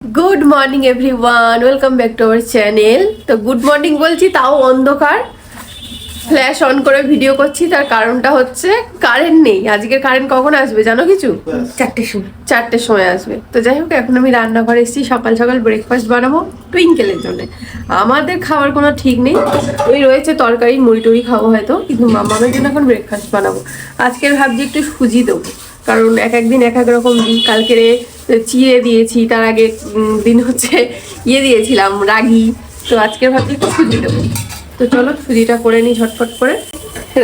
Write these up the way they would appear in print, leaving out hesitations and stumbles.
Good morning everyone, welcome back to our channel. তো good morning বলছি, তাও অন্ধকার, ফ্ল্যাশ অন করে ভিডিও করছি। তার কারণটা হচ্ছে কারেন্ট নেই। আজকের কারেন্ট কখন আসবে জানো কিছু? 4টের সময় আসবে। তো যাই হোক, এখন আমি রান্নাঘরে এসেছি সকাল সকাল ব্রেকফাস্ট বানাবো টুইঙ্কেলের জন্য। আমাদের খাওয়ার কোনো ঠিক নেই, ওই রয়েছে তরকারি মুড়ি টুড়ি খাবো হয়তো, কিন্তু মামামের জন্য এখন ব্রেকফাস্ট বানাবো। আজকের ভাবছি একটু সুজি দেবো, কারণ এক একদিন এক এক রকম দিই। কালকেরে চিড়ে দিয়েছি, তার আগে দিন হচ্ছে দিয়েছিলাম রাগি। তো আজকের ভাবছি একটু সুজি দেবো। তো চলো সুজিটা করে নিই ঝটফট করে।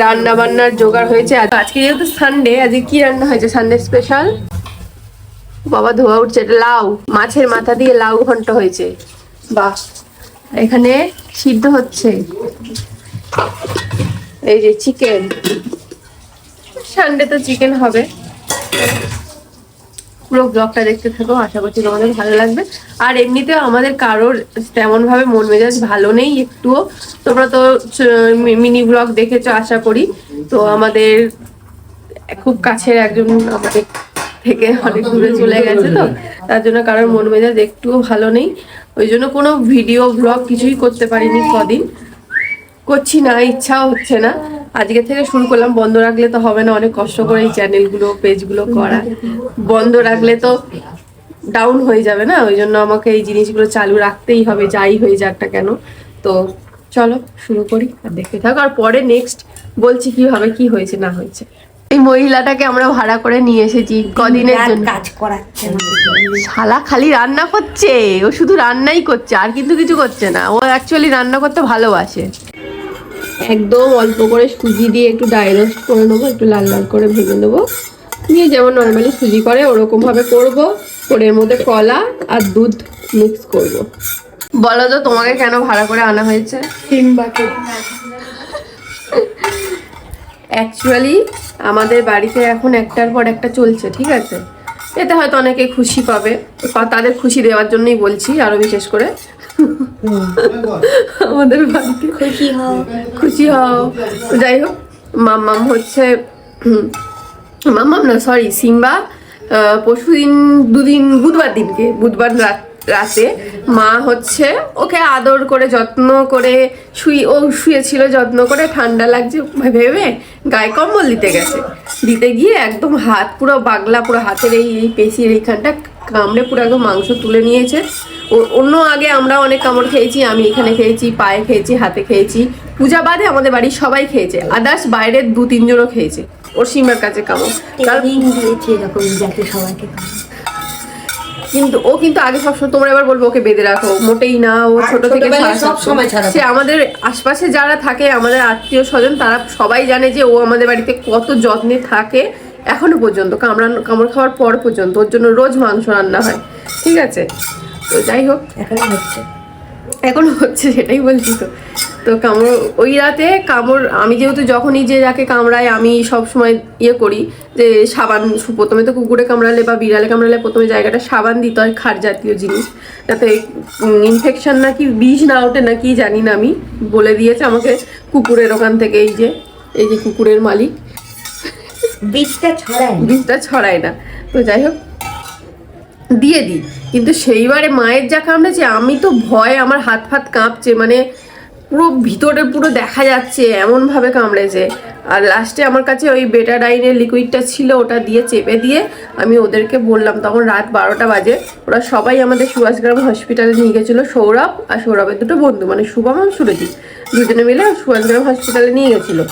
রান্না বান্নার জোগাড় হয়েছে। আজকে যেহেতু সানডে, আজকে কি রান্না হয়েছে সানডে স্পেশাল? বাবা ধোয়া উঠছে, এটা লাউ, মাছের মাথা দিয়ে লাউ ঘন্ট হয়েছে। বাহ, এখানে সিদ্ধ হচ্ছে এই যে চিকেন। সানডে তো চিকেন হবে। পুরো ব্লগটা দেখতে থাকো, আশা করছি তোমাদের ভালো লাগবে। আর এমনিতেও আমাদের কারোর তেমন ভাবে মন মেজাজ ভালো নেই একটুও। তোমরা তো মিনি ব্লগ দেখেছো আশা করি। তো আমাদের খুব কাছের একজন আমাদের থেকে অনেক দূরে চলে গেছে, তো তার জন্য কারোর মন মেজাজ একটুও ভালো নেই। ওই জন্য কোনো ভিডিও ব্লগ কিছুই করতে পারিনি কদিন, করছি না, ইচ্ছাও হচ্ছে না। আজকে থেকে শুরু করলাম। বন্ধ রাখলে তো হবে না, অনেক কষ্ট করে এই চ্যানেলগুলো পেজগুলো করা, বন্ধ রাখলে তো ডাউন হয়ে যাবে না। ওই জন্য আমাকে এই জিনিসগুলো চালু রাখতেই হবে, যাই হয়ে যাক না কেন। তো চলো শুরু করি আর দেখতে থাকো, আর পরে নেক্সট বলছি কিভাবে কি হয়েছে না হয়েছে। এই মহিলাটাকে আমরা ভাড়া করে নিয়ে এসেছি কদিনের জন্য, কাজ করাচ্ছে। শালা খালি রান্না করছে, ও শুধু রান্নাই করছে আর কিন্তু কিছু করছে না। ও অ্যাকচুয়ালি রান্না করতে ভালোবাসে। একদম অল্প করে সুজি দিয়ে একটু ড্রাই রোস্ট করে নেবো, একটু লাল লাল করে ভেজে নেবো, নিয়ে যেমন নর্মালি সুজি করে ওরকম ভাবে করবো। করে এর মধ্যে কলা আর দুধ মিক্স করব। বলো তো তোমাকে কেন ভাড়া করে আনা হয়েছে? সিম্বাকে অ্যাকচুয়ালি আমাদের বাড়িতে এখন একটার পর একটা চলছে, ঠিক আছে? এতে হয়তো অনেকে খুশি পাবে, তাদের খুশি দেওয়ার জন্যই বলছি আরো বিশেষ করে। আমাদের বাড়িতে খুশি হও। যাই হোক, মাম্মাম হচ্ছে মাম্মাম না সরি সিম্বা পরশুদিন বুধবার রাতে মা হচ্ছে ওকে আদর করে যত্ন করে শুয়েছিল, যত্ন করে ঠান্ডা লাগছে ভেবে গায়ে কম্বল দিতে গিয়ে একদম হাত পুরো বাগলা, পুরো হাতের এই পেশির এইখানটা কামড়ে পুরো একদম মাংস তুলে নিয়েছে। অন্য আগে আমরা অনেক কামড় খেয়েছি, আমি এখানে খেয়েছি, পায়ে খেয়েছি, হাতে খেয়েছি, পূজা বাদে আমাদের বাড়ির সবাই খেয়েছে, আদার্স বাইরের 2-3 জনও খেয়েছে ওর সীমার কাছে কামড়। কিন্তু ও কিন্তু আগে সবসময়, তোমরা এবার বলবো ওকে বেঁধে রাখো, মোটেই না। ও ছোট থেকে সে আমাদের আশপাশে যারা থাকে, আমাদের আত্মীয় স্বজন, তারা সবাই জানে যে ও আমাদের বাড়িতে কত যত্নে থাকে। এখনো পর্যন্ত কামড় খাওয়ার পর পর্যন্ত ওর জন্য রোজ মাংস রান্না হয়, ঠিক আছে? তো যাই হোক, এখনো হচ্ছে, সেটাই বলছি। তো কামড় ওই রাতে কামড়, আমি যেহেতু যখনই যে যাকে কামড়ায় আমি সব সময় করি যে সাবান, প্রথমে তো কুকুরে কামড়ালে বা বিড়ালে কামড়ালে প্রথমে জায়গাটা সাবান দিতে হয়, খার জাতীয় জিনিস, যাতে ইনফেকশন নাকি বিষ না ওঠে নাকি জানি না। আমি বলে দিয়েছে আমাকে কুকুরের ওখান থেকে, এই যে কুকুরের মালিক, বিষটা ছড়ায় না। তো যাই হোক দিয়ে দিই, কিন্তু সেইবারে মায়ের যা কামড়েছে, আমি তো ভয়, আমার হাত ফাত কাঁপছে, মানে পুরো ভিতরে পুরো দেখা যাচ্ছে এমন ভাবে কামড়েছে। আর লাস্টে আমার কাছে ওই বেটাডাইনের লিকুইডটা ছিল, ওটা দিয়ে চেপে দিয়ে আমি ওদেরকে বললাম, তখন রাত 12টা বাজে। ওরা সবাই আমাদের সুভাষগ্রাম হসপিটালে নিয়ে গেছিলো, সৌরভ আর সৌরভের দুটো বন্ধু, মানে শুভম আর সুরজিৎ, দুজনে মিলে সুভাষগ্রাম হসপিটালে নিয়ে গেছিলো।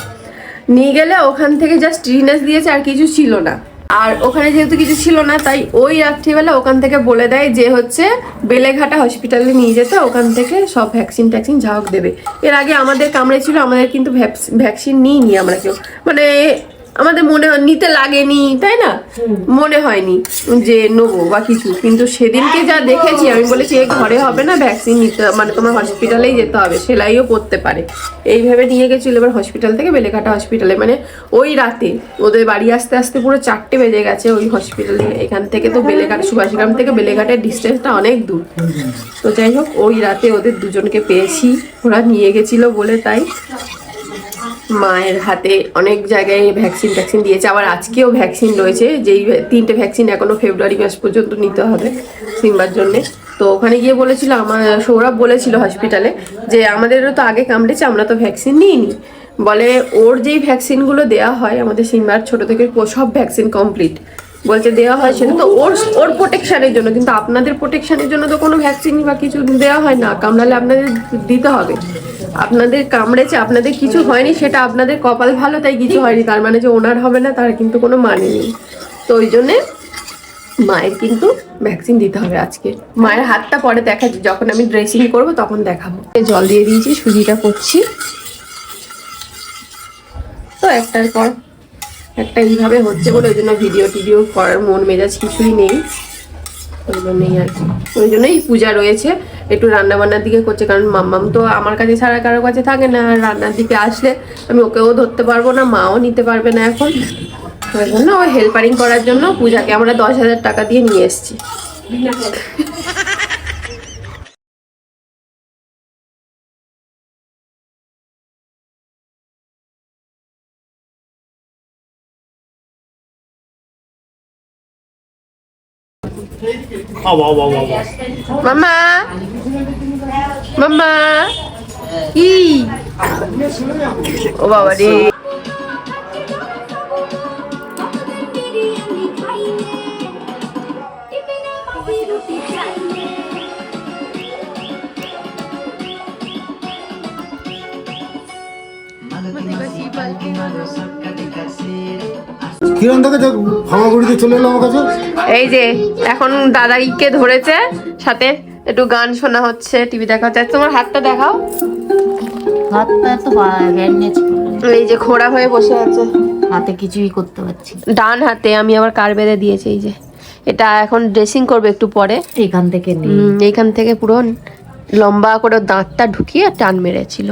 নিয়ে গেলে ওখান থেকে জাস্ট ট্রিনেস দিয়েছে, আর কিছু ছিল না। আর ওখানে যেহেতু কিছু ছিল না, তাই ওই রাত্রিবেলা ওখান থেকে বলে দেয় যে হচ্ছে বেলেঘাটা হসপিটালে নিয়ে যেতে, ওখান থেকে সব ভ্যাকসিন ট্যাকসিন যা হোক দেবে। এর আগে আমাদের কামড়েছিল, আমাদের কিন্তু ভ্যাকসিন নিইনি আমরা কেউ, মানে আমাদের মনে নিতে লাগেনি, তাই না? মনে হয়নি যে নেবো বা কিছু। কিন্তু সেদিনকে যা দেখেছি আমি বলেছি এ ঘরে হবে না, ভ্যাকসিন নিতে, মানে তোমার হসপিটালেই যেতে হবে, সেলাইও করতে পারে, এইভাবে নিয়ে গেছিল। এবার হসপিটাল থেকে বেলেঘাটা হসপিটালে, মানে ওই রাতে ওদের বাড়ি আসতে আসতে পুরো 4টে বেজে গেছে ওই হসপিটালে। এখান থেকে তো বেলেঘাটা, সুভাষগ্রাম থেকে বেলেঘাটের ডিস্টেন্সটা অনেক দূর। তো যাই হোক, ওই রাতে ওদের দুজনকে পেয়েছি, ওরা নিয়ে গেছিলো বলে তাই মায়ের হাতে অনেক জায়গায় ভ্যাকসিন দিয়েছে। আবার আজকেও ভ্যাকসিন রয়েছে, যেই 3টে ভ্যাকসিন এখনো ফেব্রুয়ারি মাস পর্যন্ত নিতে হবে সিম্বার জন্যে। তো ওখানে গিয়ে বলেছিল, আমার সৌরভ বলেছিল হসপিটালে যে আমাদেরও তো আগে কামড়েছে, আমরা তো ভ্যাকসিন নিইনি। বলে ওর যেই ভ্যাকসিনগুলো দেওয়া হয় আমাদের সিম্বার ছোট থেকে সব ভ্যাকসিন কমপ্লিট বলছে দেওয়া হয়, সেটা তো ওর ওর প্রোটেকশনের জন্য, কিন্তু আপনাদের প্রোটেকশনের জন্য তো কোনো ভ্যাকসিন বা কিছু দেওয়া হয় না। কামড়ালে আপনাদের দিতে হবে। আপনাদের কামড়েছে, আপনাদের কিছু হয়নি, সেটা আপনাদের কপাল ভালো তাই কিছু হয়নি, তার মানে যে ওনার হবে না তার কিন্তু কোনো মানে নেই। তো ওই জন্যে মায়ের কিন্তু ভ্যাকসিন দিতে হবে আজকে। মায়ের হাতটা পরে দেখা, যখন আমি ড্রেসিং করব তখন দেখাবো। জল দিয়ে দিয়েছি, সুজিটা করছি তো একটার পর একটা এইভাবে হচ্ছে বলে ওই জন্য ভিডিও টিডিও করার মন মেজাজ কিছুই নেই, ওই জন্যই আর কি। ওই জন্যই পূজা রয়েছে, একটু রান্না বান্নার দিকে করছে, কারণ মাম্মাম তো আমার কাছে ছাড়া কারোর কাছে থাকে না, আর রান্নার দিকে আসলে আমি ওকেও ধরতে পারবো না, মাও নিতে পারবে না এখন। ওই জন্য ওই হেল্পারিং করার জন্য পূজাকে আমরা 10,000 টাকা দিয়ে নিয়ে এসেছি। মামা মামা কি ও বাবা রে, কিরণ থেকে হামাগুড়িতে চলে এলো আমার কাছে। এই যে এখন দাদাইকে ধরেছে, সাথে একটু গান শোনা হচ্ছে, টিভি দেখা হচ্ছে। তোমার হাতটা দেখাও, হাতটা তো ব্যান্ডেজ এই যে খোড়া হয়ে বসে আছে, হাতে কিছুই করতে পারছি। ডান হাতে আমি আবার কার বেঁধে দিয়েছি। এই যে এটা এখন ড্রেসিং করবে একটু পরে। এখান থেকে নেই, এইখান থেকে পুরো লম্বা করে দাঁতটা ঢুকিয়ে টান মেরেছিল,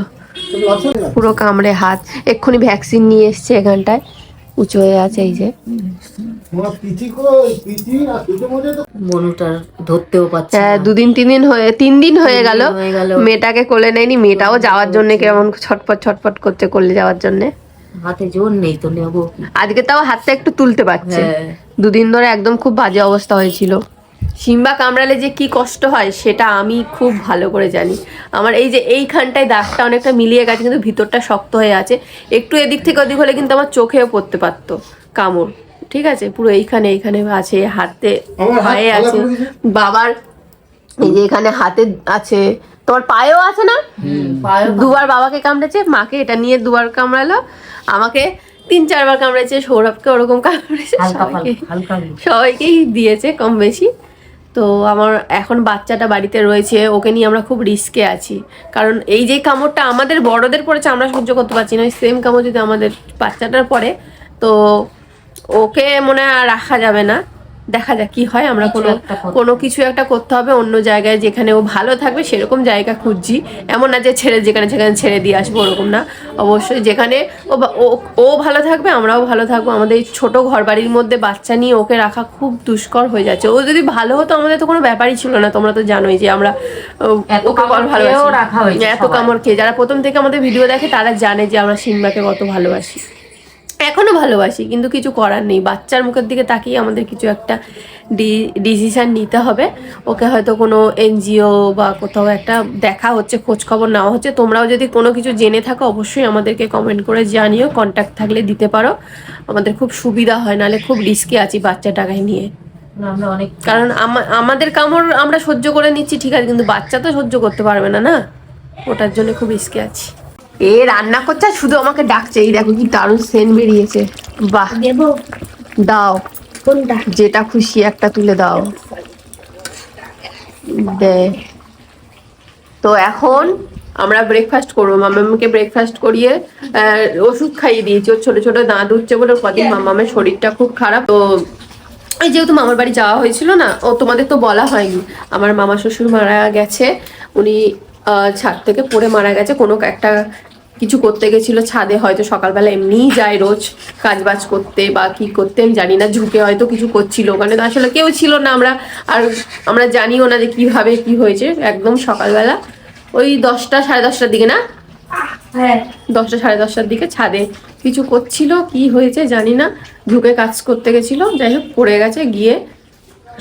পুরো কামড়ে হাত। এক্ষুনি ভ্যাকসিন নিয়ে এসছে, এখানটায় উঁচু হয়ে আছে। এই যে মনুটা ধরতেও পারছে হ্যাঁ, না। 3 দিন হয়ে গেল হয়ে গেল। মেয়েটাকে কোলে নেয়নি। মেয়েটাও যাওয়ার জন্য কেমন ছটপট ছটপট করছে কোলে যাওয়ার জন্য। হাতে জোর নেই তো নেবো। আজকে তাও হাতটা একটু তুলতে পারছে। হ্যাঁ। 2 দিন ধরে একদম খুব বাজে অবস্থা হয়েছিল। সিম্বা কামড়ালে যে কি কষ্ট হয় সেটা আমি খুব ভালো করে জানি। আমার এই যে এইখানটায় দাগটা অনেকটা মিলিয়ে গেছে, কিন্তু ভিতরটা শক্ত হয়ে আছে। একটু এদিক থেকে ওদিক হলে কিন্তু আমার চোখেও পড়তে পারতো কামড়। ঠিক আছে, পুরো এইখানে আছে, হাতে পায়ে আছে, বাবার এই যে এখানে হাতে আছে, তোমার পায়েও আছে না? 2বার বাবাকে কামড়েছে, মাকে এটা নিয়ে 2বার কামড়ালো, আমাকে 3-4 বার কামড়েছে, সৌরভকে ওরকম কামড়েছে, সবাইকেই দিয়েছে কম বেশি। তো আমার এখন বাচ্চাটা বাড়িতে রয়েছে, ওকে নিয়ে আমরা খুব রিস্কে আছি, কারণ এই যে কামড়টা আমাদের বড়দের পড়েছে আমরা সহ্য করতে পারছি না, সেম কামড় যদি আমাদের বাচ্চাটার পড়ে তো ওকে মনে হয় আর রাখা যাবে না। দেখা যাক কি হয়, আমরা কোনো কিছু একটা করতে হবে অন্য জায়গায়, যেখানে ও ভালো থাকবে সেরকম জায়গা খুঁজছি। এমন না যে যেখানে ছেড়ে দিয়ে আসবো, ওরকম না। অবশ্যই যেখানে ও ভালো থাকবে আমরাও ভালো থাকবো। আমাদের এই ছোট ঘর বাড়ির মধ্যে বাচ্চা নিয়ে ওকে রাখা খুব দুষ্কর হয়ে যাচ্ছে। ও যদি ভালো হতো আমাদের তো কোনো ব্যাপারই ছিল না। তোমরা তো জানোই যে আমরা ওকে ভালোবাসি, এত কামড় খেয়ে। যারা প্রথম থেকে আমাদের ভিডিও দেখে তারা জানে যে আমরা সিম্বাকে কত ভালোবাসি, এখনো ভালোবাসি, কিন্তু কিছু করার নেই। বাচ্চার মুখের দিকে তাকিয়ে আমাদের কিছু একটা ডিসিশন নিতে হবে। ওকে হয়তো কোনো এনজিও বা কোথাও একটা দেখা হচ্ছে, খোঁজ খবর নেওয়া হচ্ছে। তোমরাও যদি কোনো কিছু জেনে থাকো অবশ্যই আমাদেরকে কমেন্ট করে জানিও, কন্ট্যাক্ট থাকলে দিতে পারো, আমাদের খুব সুবিধা হয়। নাহলে খুব রিস্কে আছি বাচ্চাটাকে নিয়ে, কারণ আমাদের কামড় আমরা সহ্য করে নিচ্ছি ঠিক আছে, কিন্তু বাচ্চা তো সহ্য করতে পারবে না, না, ওটার জন্য খুব রিস্কে আছি। এ রান্না করছে আর শুধু আমাকে ডাকছে। এই দেখো কি দারুণ সেন্ট বেরিয়েছে। বাহ, দেবো, দাও, কোনটা যেটা খুশি একটা তুলে দাও। দে। তো এখন আমরা ব্রেকফাস্ট করবো। মামাকে ব্রেকফাস্ট করিয়ে ওষুধ খাইয়ে দিয়েছি। ওর ছোট ছোট দাঁত উঠছে বলে কদিন মামামের শরীরটা খুব খারাপ। তো এই যেহেতু মামার বাড়ি যাওয়া হয়েছিল না, ও তোমাদের তো বলা হয়নি, আমার মামা শ্বশুর মারা গেছে। উনি ছাদ থেকে পড়ে মারা গেছে। কোনো একটা কিছু করতে গেছিল ছাদে, হয়তো সকালবেলা এমনিই যায় রোজ কাজবাজ করতে বা কি করতে আমি জানি না, ঝুঁকে হয়তো কিছু করছিল। ওখানে তো আসলে কেউ ছিল না, আমরা জানিও না যে কিভাবে কি হয়েছে। একদম সকালবেলা ওই 10টা সাড়ে 10টার দিকে না, হ্যাঁ 10টা সাড়ে 10টার দিকে ছাদে কিছু করছিল, কি হয়েছে জানি না, ঝুঁকে কাজ করতে গেছিল, যাই হোক পড়ে গেছে। গিয়ে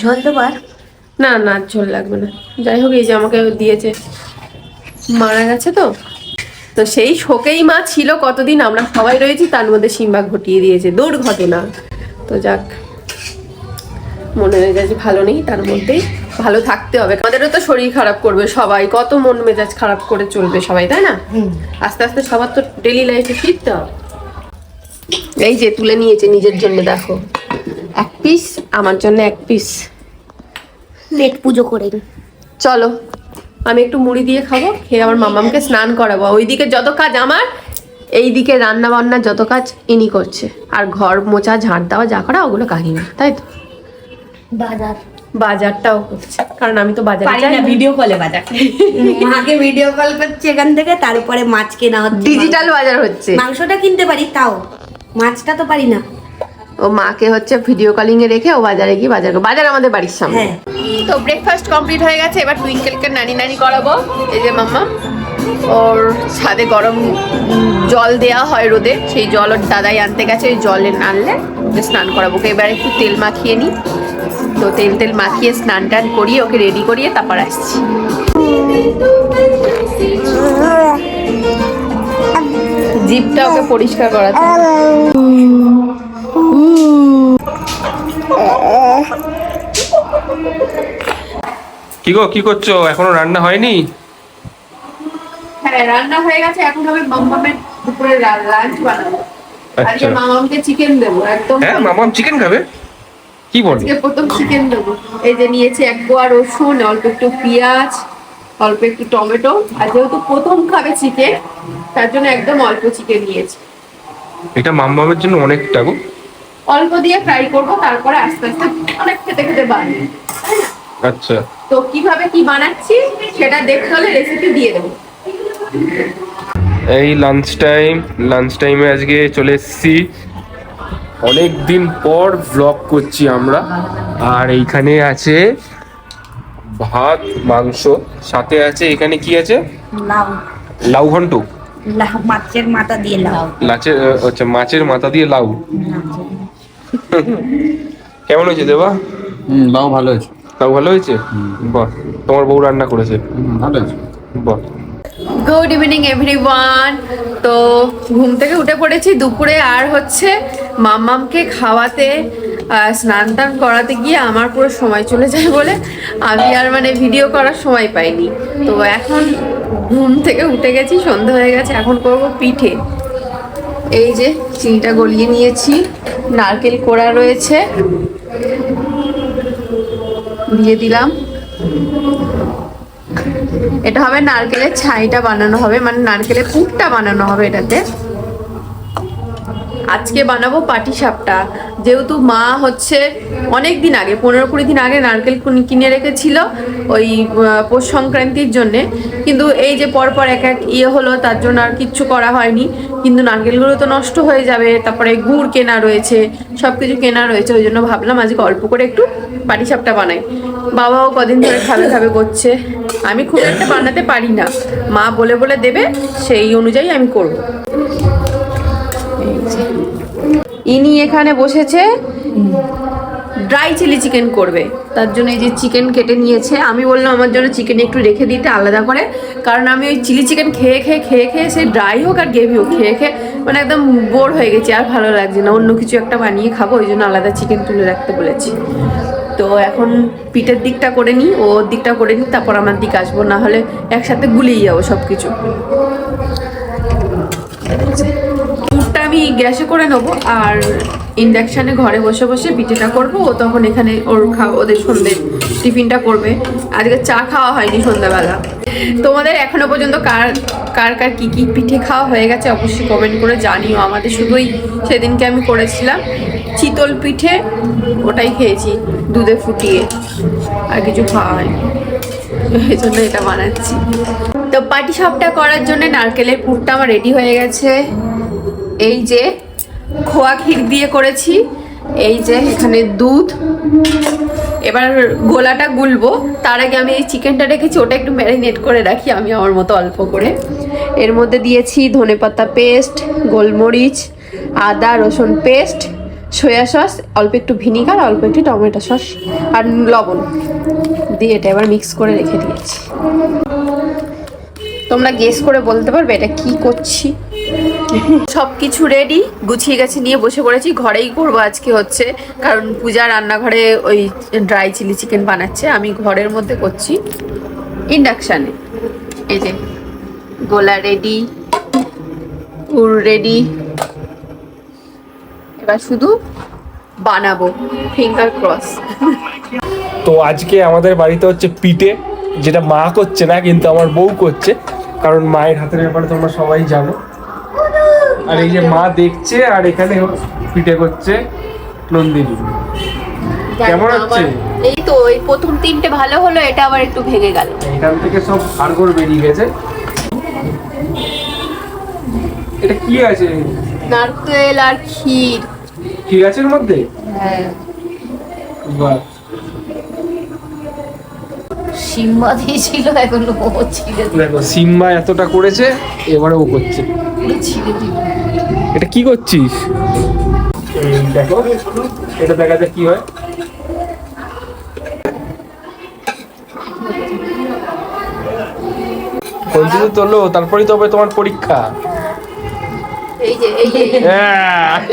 জল দেবার না না ঝোল লাগবে না। যাই হোক, এই যে আমাকে দিয়েছে, মারা গেছে তো তো সেই শোকেই মা ছিল কতদিন, আমরা সবাই রয়েছি, তার মধ্যে সিম্বা ঘটিয়ে দিয়েছে দুর্ঘটনা। তো যাক, মনে মেজাজ ভালো নেই, তার মধ্যেই ভালো থাকতে হবে। আমাদেরও তো শরীর খারাপ করবে সবাই, কত মন মেজাজ খারাপ করে চলবে সবাই, তাই না? আস্তে আস্তে সবার তো ডেলি লাইফে ফিরতে হবে। এই যে তুলে নিয়েছে নিজের জন্য, দেখো 1 পিস, আমার জন্য 1 পিস। পেট পুজো করে চলো আমি একটু মুড়ি দিয়ে খাবো, খেয়ে আমার মামামকে স্নান করাবো। ওইদিকে যত কাজ আমার, এইদিকে রান্না বান্না যত কাজ ইনি করছে, আর ঘর মোছা ঝাড় দেওয়া যা করা ওগুলো কাকিমা, তাই তো? বাজারটাও করছে, কারণ আমি তো বাজারে যাই না। ভিডিও কলে বাজার মাকে ভিডিও কল করছে এখান থেকে, তারপরে মাছ কেনা হচ্ছে, ডিজিটাল বাজার হচ্ছে। মাংসটা কিনতে পারি, তাও মাছটা তো পারি না। ও মাকে হচ্ছে ভিডিও কলিং এ রেখে ও বাজারে গিয়ে বাজার আমাদের বাড়ির সামনে। তো ব্রেকফাস্ট কমপ্লিট হয়ে গেছে, এবার টুইঙ্কেলকে নানি করাবো। এই যে মাম্মা, ওর ছাদে গরম জল দেয়া হয় রোদে, সেই জল ওর দাদাই আনতে গেছে, ওই জলে আনলে ওকে স্নান করাবো। ওকে এবার একটু তেল মাখিয়ে নিই, তো তেল মাখিয়ে স্নান টান করিয়ে ওকে রেডি করিয়ে তারপর আসছি। জিভটা ওকে পরিষ্কার করাতে। কি গো, কি করছো? এখনো রান্না হয়নি? হ্যাঁ রান্না হয়ে গেছে, এখন হবে মামামের দুপুরে লাঞ্চ বানাবো। আজকে আচ্ছা। মামামকে চিকেন দেবো একদম। হ্যাঁ, মামাম চিকেন খাবে? কি বলো? আজকে প্রথম চিকেন দেবো। এই যে নিয়েছি 1 কোয়া রসুন, অল্প একটু পেঁয়াজ, অল্প একটু টমেটো, আর যেহেতু প্রথম খাবে চিকেন, তার জন্য একদম অল্প চিকেন নিয়েছি। এটা মামামের জন্য অনেকটা গো। অল্প দিয়ে ফ্রাই করবো, তারপরে আস্তে আস্তে অনেক খেতে খেতে বাড়বে, তাই না? আচ্ছা। তো কিভাবে কি বানাচ্ছি সেটা দেখতে হলে রেসিপি দিয়ে দেবো। এই লাঞ্চ টাইমে আজকে চলে এসেছি, অনেক দিন পর ব্লগ করছি আমরা। আর এইখানে আছে ভাত, মাংস, সাথে আছে এখানে কি আছে, লাউ, লাউ ঘন্ট, মাছের মাথা দিয়ে লাউ। আচ্ছা, মাছের মাথা দিয়ে লাউ। কেমন হয়েছে দেবা? লাউ ভালো হয়েছে। লাউ ভালো হয়েছে? বাহ, তোমার বউ রান্না করেছে? ভালো হয়েছে। বাহ। Good evening everyone. তো ঘুম থেকে উঠে পড়েছি দুপুরে, আর হচ্ছে মাম্মামকে খাওয়াতে স্নান টান করাতে গিয়ে আমার পুরো সময় চলে যায় বলে আমি আর মানে ভিডিও করার সময় পাইনি। তো এখন ঘুম থেকে উঠে গেছি, সন্ধ্যা হয়ে গেছে, এখন করব পিঠে। এই যে চিনিটা গলিয়ে নিয়েছি, নারকেল কোড়া রয়েছে, দিয়ে দিলাম। এটা হবে নারকেলের ছাইটা বানানো হবে, মানে নারকেলের পুরটা বানানো হবে এটাতে। আজকে বানাবো পাটিসাপটা, যেহেতু মা হচ্ছে অনেক দিন আগে 15-20 দিন আগে নারকেল কিনে রেখেছিল ওই পৌষ সংক্রান্তির জন্যে, কিন্তু এই যে পরপর এক ইয়ে হলো, তার জন্য আর কিচ্ছু করা হয়নি। কিন্তু নারকেলগুলো তো নষ্ট হয়ে যাবে, তারপরে গুড় কেনা রয়েছে, সব কিছু কেনা রয়েছে, ওই জন্য ভাবলাম আজকে অল্প করে একটু পাটিসাপটা বানাই। বাবাও কদিন ধরে খাবে করছে, আমি খুব একটা বানাতে পারি না, মা বলে বলে দেবে, সেই অনুযায়ী আমি করব। ইনি এখানে বসেছে ড্রাই চিলি চিকেন করবে, তার জন্য এই যে চিকেন কেটে নিয়েছে। আমি বললাম আমার জন্য চিকেন একটু রেখে দিতে আলাদা করে, কারণ আমি ওই চিলি চিকেন খেয়ে সে ড্রাই হোক আর গ্রেভি হোক খেয়ে মানে একদম বোর হয়ে গেছি, আর ভালো লাগছে না, অন্য কিছু একটা বানিয়ে খাবো, ওই জন্য আলাদা চিকেন তুলে রাখতে বলেছি। তো এখন পিঠের দিকটা করে নিই, ওর দিকটা করে নিই, তারপর আমার দিক আসবো, না হলে একসাথে গুলিয়ে যাবো সব কিছু। পুরটা আমি গ্যাসে করে নেবো, আর ইন্ডাকশানে ঘরে বসে বসে পিঠেটা করবো, ও তখন এখানে ওদের সন্ধ্যে টিফিনটা করবে। আজকে চা খাওয়া হয়নি সন্ধ্যাবেলা। তোমাদের এখনো পর্যন্ত কার কি কি পিঠে খাওয়া হয়ে গেছে অবশ্যই কমেন্ট করে জানিও। আমাদের শুধুই সেদিনকে আমি করেছিলাম চিতল পিঠে, ওটাই খেয়েছি দুধে ফুটিয়ে, আর কিছু খাওয়া হয়নি, এই জন্য এটা বানাচ্ছি। তো পাটিসাপটা করার জন্য নারকেলের পুরটা আমার রেডি হয়ে গেছে। এই যে খোয়া ক্ষীর দিয়ে করেছি, এই যে এখানে দুধ। এবার গোলাটা গুলবো, তার আগে আমি এই চিকেনটা রেখেছি, ওটা একটু ম্যারিনেট করে রাখি আমি আমার মতো অল্প করে। এর মধ্যে দিয়েছি ধনেপাতা পেস্ট, গোলমরিচ, আদা রসুন পেস্ট, সয়া সস, অল্প একটু ভিনিগার, অল্প একটু টমেটো সস আর লবণ দিয়ে এটা এবার মিক্স করে রেখে দিয়েছি। তোমরা গেস করে বলতে পারবে এটা কি করছি? সব কিছু রেডি, গুছিয়ে গেছে, নিয়ে বসে পড়েছি। ঘরেই করবো আজকে হচ্ছে, কারণ পূজা রান্নাঘরে ওই ড্রাই চিলি চিকেন বানাচ্ছে, আমি ঘরের মধ্যে করছি ইন্ডাকশানে। এই যে গোলা রেডি, পুর রেডি, এবার শুধু বানাবো, ফিঙ্গার ক্রস। তো আজকে আমাদের বাড়িতে হচ্ছে পিঠে, যেটা মা করছে না কিন্তু আমার বউ করছে, কারণ মায়ের হাতের ব্যাপারে তোমরা সবাই জানো। আর এই যে মা দেখছে, আর এখানে পিঠে করছে নন্দিনী। কেমন হচ্ছে? এই তো এই প্রথম তিনটে ভালো হলো, এটা আবার একটু ভেঙে গেল। এখান থেকে সব হাড়গোড় বেরিয়ে গেছে। এটা কি আছে? নারকেল আর ক্ষীর। কি আছে এর মধ্যে? হ্যাঁ, বাহ, সিম্বা দিয়েছিল, এখন ও ছিঁড়ে দেখো সিম্বা এতটা করেছে, এবারে ও করছে। এটা কি করছিস? দেখো এটা দেখা যাক কি হয়। কন্টিনিউ তোলো, তারপরেই তো হবে তোমার পরীক্ষা। এই যে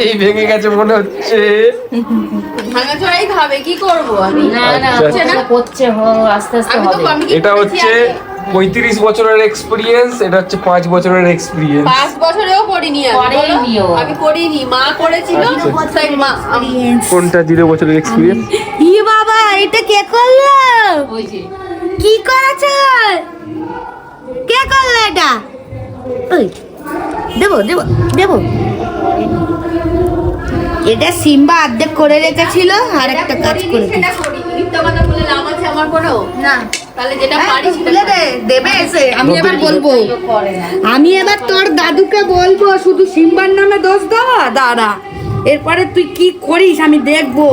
এই ভেঙে গেছে মনে হচ্ছে। ভাঙাচোরাই খাবে, কি করব আমি? না না, আচ্ছা, না। করছে আস্তে আস্তে আমি তো হবে। আমি কি এটা করেছি হচ্ছে আগে? 35 বছরের এক্সপিরিয়েন্স, এটা হচ্ছে 5 বছরের এক্সপিরিয়েন্স। 5 বছরেও করিনি আমি, করেনি ও। আমি করিনি, মা করেছিল। আচ্ছা। তাই মা কোনটা 0 বছরের এক্সপিরিয়েন্স? ই বাবা, এটা কে করলো? ওই যে কি করেছে? কে করলো এটা? ওই দেবো দেবো দেবো। এটা সিম্বা অর্ধেক করে রেখেছিল, আর একটা কাজ করে সেটা করিনি। মিথ্যা কথা বলে লাভ আছে আমার কোনো? না। তাহলে যেটা পারি সেটা তুলে করি। দে, দেবে এসে। আমি এবার বলবো, আমি এবার তোর দাদুকে বলবো শুধু সিম্বার নামে দোষ দেওয়া। দাঁড়া, এরপরে তুই কি করিস আমি দেখবো।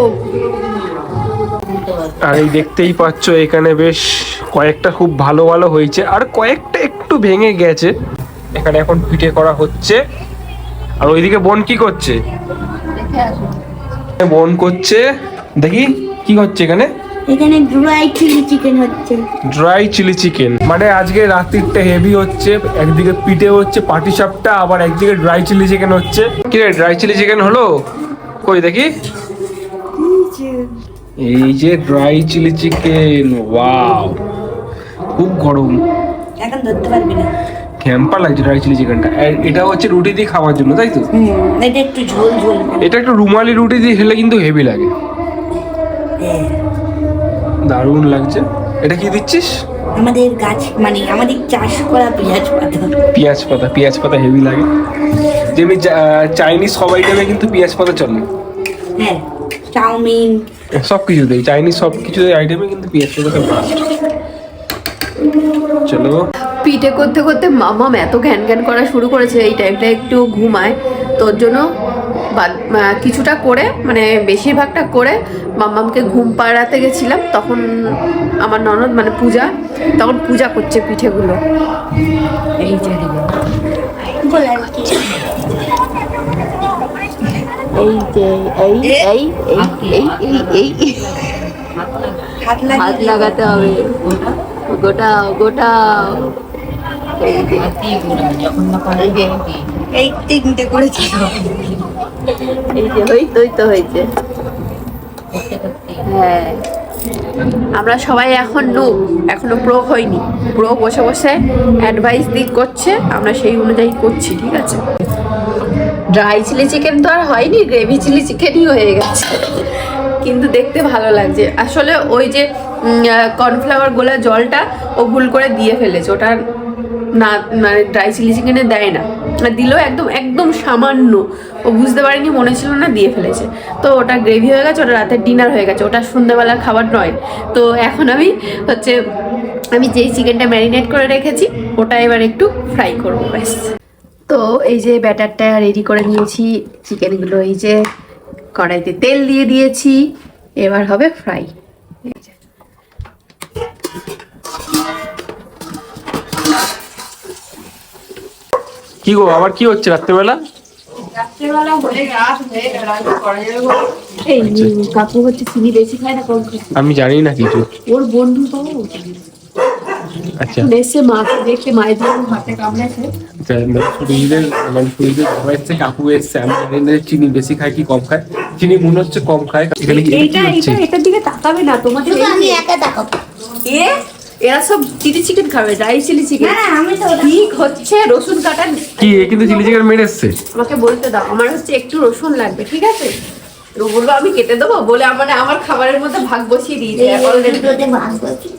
আর এই দেখতেই পাচ্ছ এখানে বেশ কয়েকটা খুব ভালো ভালো হয়েছে, আর কয়েকটা একটু ভেঙে গেছে। এখানে এখন পিঠে করা হচ্ছে। আর ওইদিকে বোন কি করছে? বোন করছে, দেখি কি হচ্ছে এখানে। এখানে ড্রাই চিলি চিকেন হচ্ছে। ড্রাই চিলি চিকেন মানে আজকে রাত্রিটা হেভি হচ্ছে। একদিকে পিঠে হচ্ছে পাটিসাপটা, আবার একদিকে ড্রাই চিলি চিকেন হচ্ছে। কি রে, ড্রাই চিলি চিকেন হলো? কই দেখি। এই যে ড্রাই চিলি চিকেন, ওয়াও, খুব গরম, এখন ধরতে পারবি না। ক্যাম্পার লাগছে ড্রাই চিলি চিকেনটা। আর এটা হচ্ছে রুটি দিয়ে খাওয়ার জন্য, তাই তো? এটা একটু ঝোল ঝোল। এটা একটু রুমালি রুটি দিয়ে খেলে কিন্তু হেভি লাগে, দারুণ লাগছে। এটা কি দিচ্ছিস? আমাদের গাছ মানে আমাদের চাষ করা পেঁয়াজ পাতা। পেঁয়াজ পাতা হেভি লাগে। যেমনি চাইনিজ সব আইটেমে কিন্তু পেঁয়াজ পাতা চলে। হ্যাঁ, চাউমিন সব কিছুতেই, চাইনিজ সব কিছু আইটেমে কিন্তু পেঁয়াজ পাতাটা মাস্ট। চলো। পিঠে করতে করতে মামাম এত ঘ্যান ঘ্যান করা শুরু করেছে, এই টাইমটা একটু ঘুমায়, তোর জন্য কিছুটা করে মানে বেশিরভাগটা করে মাম্মামকে ঘুম পাড়াতে গেছিলাম। তখন আমার ননদ মানে পূজা, তখন পূজা করছে পিঠেগুলো। এই যে হাত লাগাতে হবে, গোটাও গোটাও। এই তিনটে করেছি। এই যে তো হয়েছে। হ্যাঁ, আমরা সবাই এখন এখনো প্রো হয়নি। প্রো বসে বসে অ্যাডভাইস করছে, আমরা সেই অনুযায়ী করছি, ঠিক আছে? ড্রাই চিলি চিকেন তো আর হয়নি, গ্রেভি চিলি চিকেনই হয়ে গেছে, কিন্তু দেখতে ভালো লাগছে। আসলে ওই যে কর্নফ্লাওয়ার গোলা জলটা ও ভুল করে দিয়ে ফেলেছে, ওটা না মানে ড্রাই চিলি চিকেনে দেয় না, দিলেও একদম একদম সামান্য, ও বুঝতে পারেনি, মনে ছিল না, দিয়ে ফেলেছে। তো ওটা গ্রেভি হয়ে গেছে, ওটা রাতের ডিনার হয়ে গেছে, ওটা সন্ধ্যাবেলার খাবার নয়। তো এখন আমি যেই চিকেনটা ম্যারিনেট করে রেখেছি ওটা এবার একটু ফ্রাই করবো, ব্যাস। তো এই যে ব্যাটারটা রেডি করে নিয়েছি, চিকেনগুলো এই যে কড়াইতে তেল দিয়ে দিয়েছি, এবার হবে ফ্রাই। কি গো, আবার কি হচ্ছে রাত্রেবেলা? রাত্রেবেলা হয়ে রাত হয়ে গেল, আর করা যাবে বলো? এই কাকু হচ্ছে চিনি বেশি খায় না কম খায়? আমি জানি না কিছু। ওর বন্ধু তো আচ্ছা এখন এসে মাকে দেখে মায়ের জন্য হাতে কামড়েছে। কাকু এসছে, আমি জানি না চিনি বেশি খায় কি কম খায়। চিনি মনে হচ্ছে কম খায়। এখানে কি এইটা হচ্ছে? এটার দিকে তাকাবে না, তোমাদের শুধু আমি একা দেখাবো। এরা সব চিলি চিকেন খাবে, ড্রাই চিলি চিকেন। না, আমি তো ওটা- ঠিক হচ্ছে রসুন কাটা। কি এ কিন্তু চিলি চিকেন মেরে এসছে। আমাকে বলতে দাও, আমার হচ্ছে একটু রসুন লাগবে, ঠিক আছে? তো বলবো আমি কেটে দেবো বলে আমার খাবারের মধ্যে ভাগ বসিয়ে দিয়েছে অলরেডি। দুটোতে ভাগ করছি।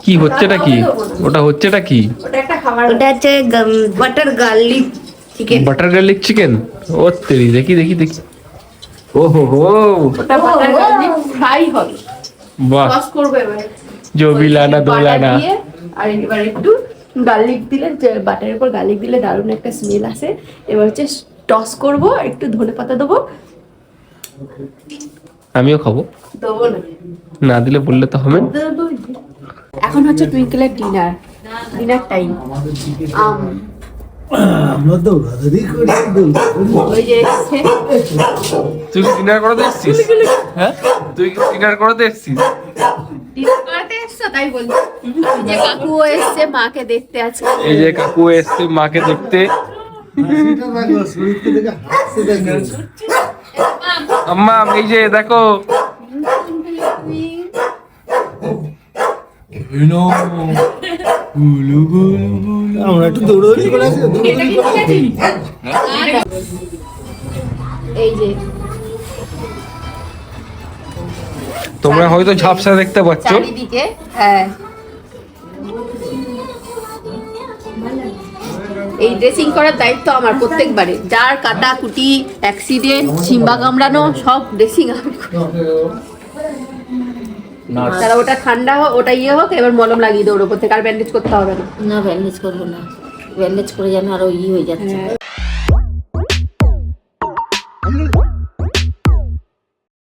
কি হচ্ছেটা কি? ওটা হচ্ছেটা কি? ওটা একটা খাবার, ওটা হচ্ছে butter garlic chicken. Butter garlic chicken. ও তেরি, দেখি দেখি দেখি। ও হো হো, ওটা বাটার গার্লিক ফ্রাই হবে। বাহ, সস করবে এবার, জো বিলানা বাটার দোলানা। দিয়ে, আর এবার একটু গার্লিক দিলে, বাটারের উপর গার্লিক দিলে দারুণ একটা স্মেল আসে। এবার হচ্ছে টস করব, একটু ধনেপাতা দেবো। আমিও খাবো, দেবো না, না দিলে বললে তো হবে। দেবো। এখন হচ্ছে টুইঙ্কেলের ডিনার টাইম। আমরা দৌড়াদৌড়ি করি ওই যে এসছে, তুই কি ডিনার করাতে এসছিস? হ্যাঁ, তুই কি ডিনার করাতে এসছিস? ডিনার করাতে এসছো তাই বলছি। এই যে কাকুও এসছে মাকে দেখতে আজকে। এই যে কাকু এসছে মাকে দেখতে। শরীরকে দেখে হাসছে দেখে আম্মা এই যে দেখো। আমরা একটু দৌড়াদৌড়ি করে আসি এই যে তোমরা হয়তো ঝাপসা দেখতে পাচ্ছ। চারিদিকে, হ্যাঁ, এই ড্রেসিং করার দায়িত্ব আমার প্রত্যেকবারে। যার কাটা কুটি, অ্যাক্সিডেন্ট, ছিম্বা কামড়ানো, সব ড্রেসিং আমি করি। তারা ওটা ঠান্ডা হোক, ওটা ইয়ে হোক, এবার মলম লাগিয়ে দেবো ওর উপর থেকে, আর ব্যান্ডেজ করতে হবে না। না ব্যান্ডেজ করবো না, ব্যান্ডেজ করে যেন আরো হয়ে যাচ্ছে। হ্যাঁ।